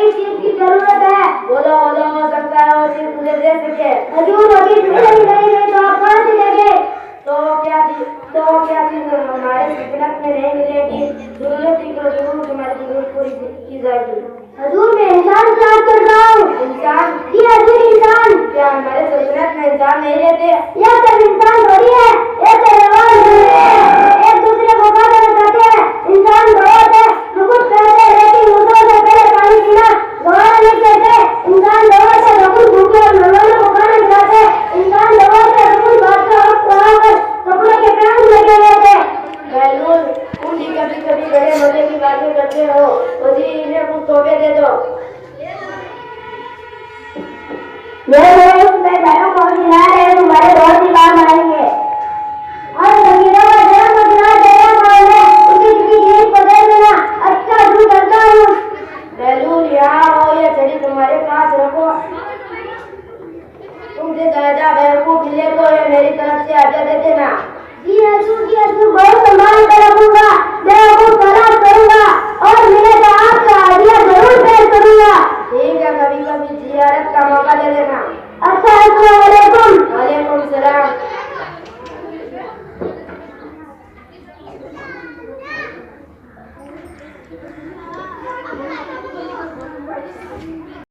किस चीज की जरूरत है? बोलो बोलो, हो सकता है वो चीज मुझे दे सके। हजूर अभी मुझे ही नहीं तो आप कहाँ से देंगे? तो क्या चीज हमारे सल्तनत में नहीं मिलेगी? जरूरत थी तो जरूर तुम्हारी जरूरत पूरी की जाएगी। हजूर मैं इंसान तलाश कर रहा हूँ। इंसान? जी हजूर इंसान। क्या हमारे सल्तनत में इंसान नहीं रहते? यह सब इंसान थोड़ी है, ये तो हैवान है। एक दूसरे को खाना बताते हैं। इंसान बहुत है, हम कुछ कहते हैं लेकिन मुझे से पहले पानी पीना गवारा नहीं कहते। इंसान बहुत है, हम कुछ भूखे और मेहमानों को खाना खिलाते हैं। इंसान बहुत है, हम कुछ बादशाह और कपड़े के पैंट लगे हुए थे। बैलून, तुम भी कभी कभी बड़े मजे की बातें करते हो। तो जी इन्हें कुछ तोहफे दे दो। मेरे दोस्त मैं बहनों को खिला रहे हैं, तुम्हारे बहुत ही काम आएंगे। और जमीनों का जन्म को खिला देना कौन है? उसी की जीत को दे देना। अच्छा दूध करता हूँ। बैलून यहाँ हो, ये छड़ी तुम्हारे पास रखो। तुमसे ज्यादा बेवकूफ मिले तो ये मेरी तरफ से आज्ञा दे देना। जी हजूर बहुत संभाल कर रखूंगा। मैं आपको तलाश करूंगा और मिले तो आपका हदिया जरूर पेश करूंगा। ठीक है, कभी कभी जियारत का